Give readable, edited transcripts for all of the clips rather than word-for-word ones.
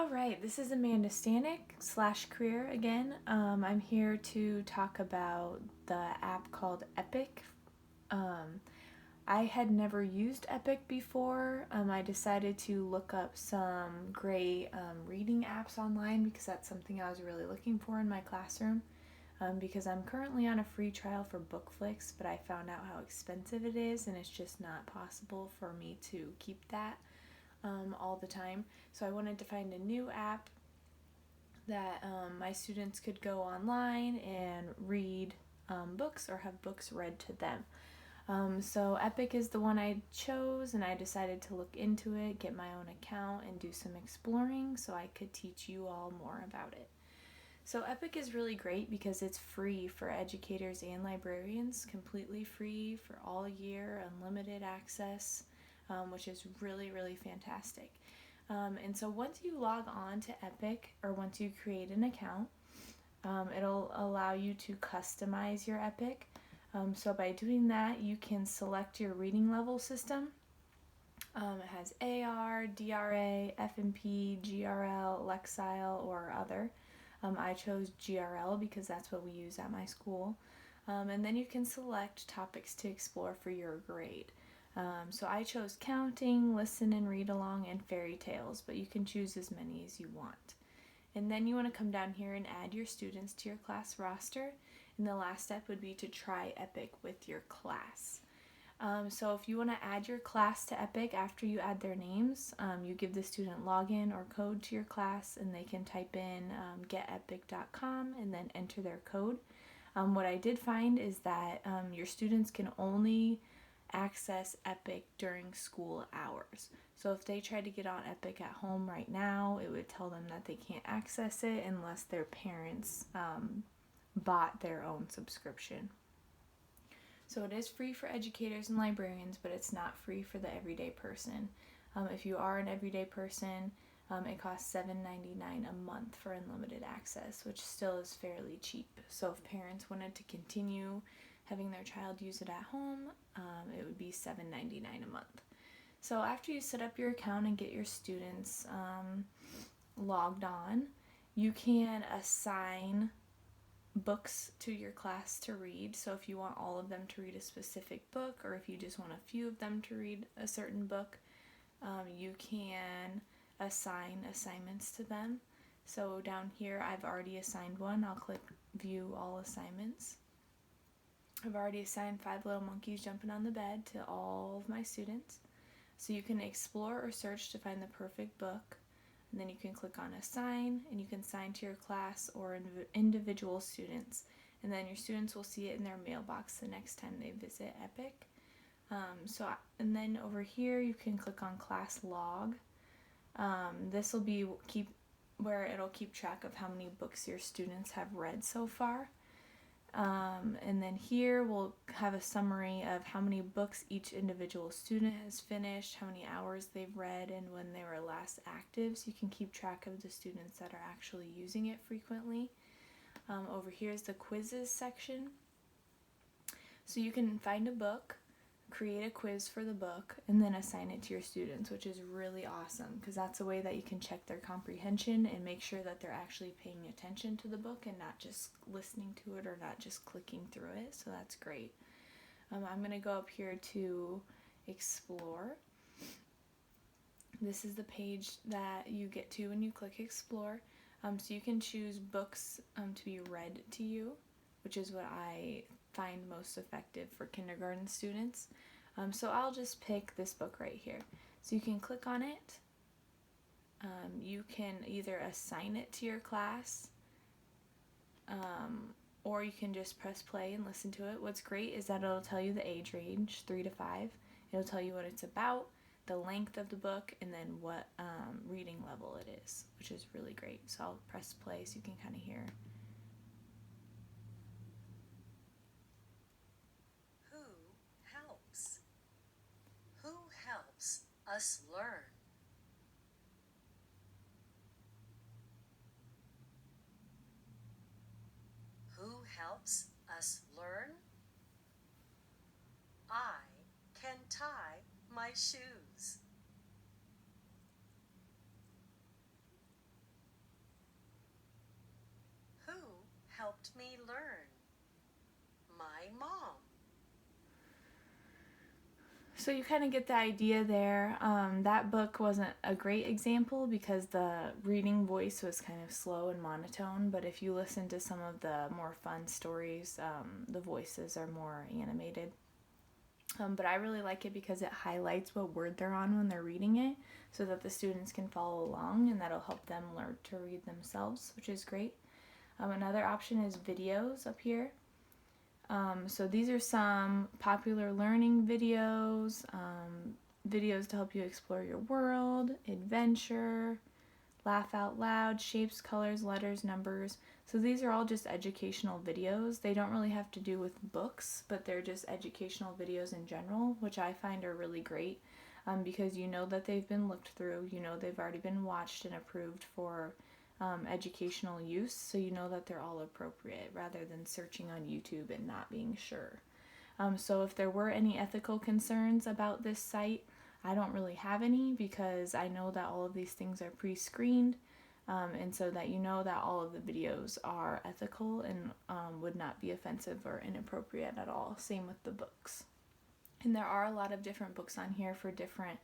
All right, this is Amanda Stanek / career again. I'm here to talk about the app called Epic. Um, I had never used Epic before. I decided to look up some great reading apps online because that's something I was really looking for in my classroom. Because I'm currently on a free trial for Bookflix, but I found out how expensive it is, and it's just not possible for me to keep that all the time. So I wanted to find a new app that my students could go online and read books or have books read to them. So Epic is the one I chose, and I decided to look into it, get my own account, and do some exploring so I could teach you all more about it. So Epic is really great because it's free for educators and librarians, completely free for all year, unlimited access, which is really, really fantastic. And so once you log on to Epic, or once you create an account, it'll allow you to customize your Epic. So by doing that, you can select your reading level system. It has AR, DRA, FMP, GRL, Lexile, or other. I chose GRL because that's what we use at my school. And then you can select topics to explore for your grade. So I chose counting, listen and read along, and fairy tales, but you can choose as many as you want. And then you want to come down here and add your students to your class roster. And the last step would be to try Epic with your class. So if you want to add your class to Epic after you add their names, you give the student login or code to your class, and they can type in getepic.com and then enter their code. What I did find is that your students can only access Epic during school hours. So if they try to get on Epic at home right now, it would tell them that they can't access it unless their parents bought their own subscription. So it is free for educators and librarians, but it's not free for the everyday person. If you are an everyday person, it costs $7.99 a month for unlimited access, which still is fairly cheap. So if parents wanted to continue having their child use it at home, it would be $7.99 a month. So after you set up your account and get your students logged on, you can assign books to your class to read. So if you want all of them to read a specific book, or if you just want a few of them to read a certain book, you can assign assignments to them. So down here I've already assigned one. I'll click view all assignments. I've already assigned 5 Little Monkeys Jumping on the Bed to all of my students. So you can explore or search to find the perfect book. And then you can click on assign, and you can assign to your class or individual students. And then your students will see it in their mailbox the next time they visit Epic. And then over here you can click on class log. This will be where it'll keep track of how many books your students have read so far. And then here we'll have a summary of how many books each individual student has finished, how many hours they've read, and when they were last active, so you can keep track of the students that are actually using it frequently. Over here is the quizzes section. So you can find a book, create a quiz for the book, and then assign it to your students, which is really awesome because that's a way that you can check their comprehension and make sure that they're actually paying attention to the book and not just listening to it or not just clicking through it. So that's great. I'm going to go up here to explore. This is the page that you get to when you click explore. So you can choose books to be read to you, which is what I find most effective for kindergarten students. So I'll just pick this book right here. So you can click on it. You can either assign it to your class, or you can just press play and listen to it. What's great is that it'll tell you the age range, 3 to 5. It'll tell you what it's about, the length of the book, and then what reading level it is, which is really great. So I'll press play so you can kind of hear. Who helps us learn? Who helps us learn? I can tie my shoes. So you kind of get the idea there. That book wasn't a great example because the reading voice was kind of slow and monotone, but if you listen to some of the more fun stories, the voices are more animated. But I really like it because it highlights what word they're on when they're reading it so that the students can follow along, and that'll help them learn to read themselves, which is great. Another option is videos up here. So these are some popular learning videos, videos to help you explore your world, adventure, laugh out loud, shapes, colors, letters, numbers. So these are all just educational videos. They don't really have to do with books, but they're just educational videos in general, which I find are really great because you know that they've been looked through, you know they've already been watched and approved for educational use, so you know that they're all appropriate rather than searching on YouTube and not being sure. So if there were any ethical concerns about this site, I don't really have any because I know that all of these things are pre-screened, and so that you know that all of the videos are ethical and would not be offensive or inappropriate at all. Same with the books. And there are a lot of different books on here for different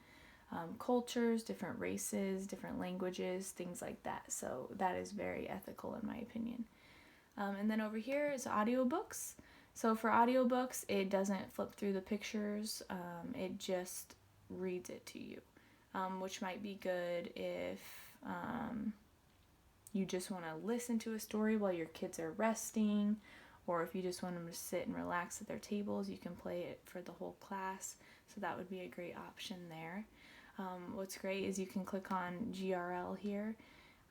cultures, different races, different languages, things like that. So that is very ethical in my opinion. And then over here is audiobooks. So for audiobooks, it doesn't flip through the pictures, it just reads it to you, which might be good if you just want to listen to a story while your kids are resting, or if you just want them to sit and relax at their tables, you can play it for the whole class. So that would be a great option there. What's great is you can click on GRL here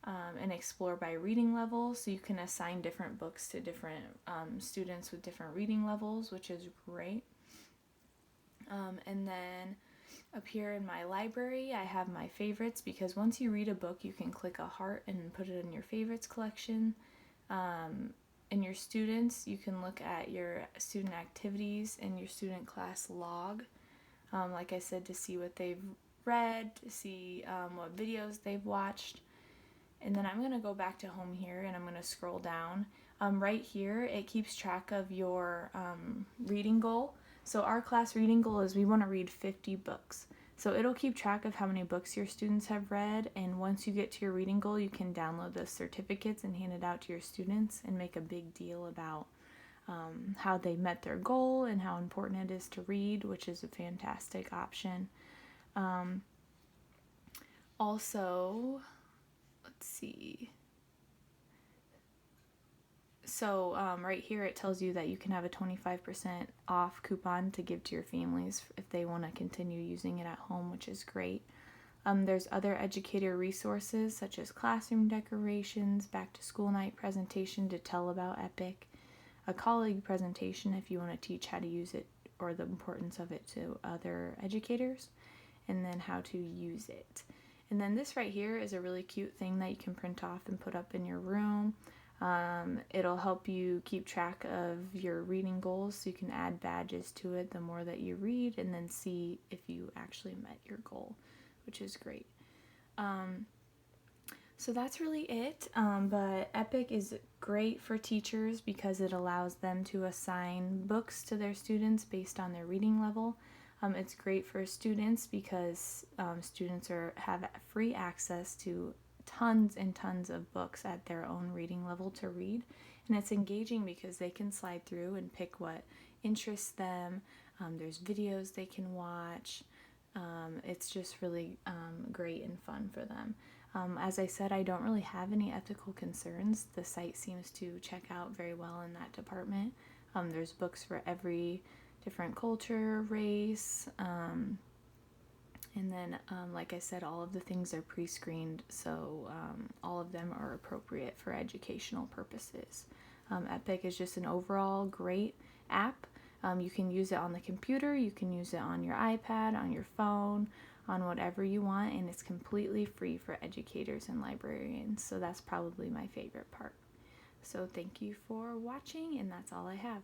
and explore by reading level, so you can assign different books to different students with different reading levels, which is great. And then up here in my library, I have my favorites, because once you read a book, you can click a heart and put it in your favorites collection. In your students, you can look at your student activities and your student class log, like I said, to see what they've read, to see what videos they've watched. And then I'm going to go back to home here and I'm going to scroll down. Right here, it keeps track of your reading goal. So our class reading goal is we want to read 50 books. So it'll keep track of how many books your students have read, and once you get to your reading goal, you can download those certificates and hand it out to your students and make a big deal about how they met their goal and how important it is to read, which is a fantastic option. Also, let's see. So right here it tells you that you can have a 25% off coupon to give to your families if they want to continue using it at home, which is great. There's other educator resources such as classroom decorations, back to school night presentation to tell about EPIC, a colleague presentation if you want to teach how to use it or the importance of it to other educators, and then how to use it. And then this right here is a really cute thing that you can print off and put up in your room. It'll help you keep track of your reading goals, so you can add badges to it the more that you read, and then see if you actually met your goal, which is great. So that's really it. But EPIC is great for teachers because it allows them to assign books to their students based on their reading level. It's great for students because students have free access to tons and tons of books at their own reading level to read, and it's engaging because they can slide through and pick what interests them. There's videos they can watch. It's just really great and fun for them. As I said, I don't really have any ethical concerns. The site seems to check out very well in that department. There's books for every different culture, race, and then, like I said, all of the things are pre-screened, so all of them are appropriate for educational purposes. EPIC is just an overall great app. You can use it on the computer, you can use it on your iPad, on your phone, on whatever you want, and it's completely free for educators and librarians, so that's probably my favorite part. So thank you for watching, and that's all I have.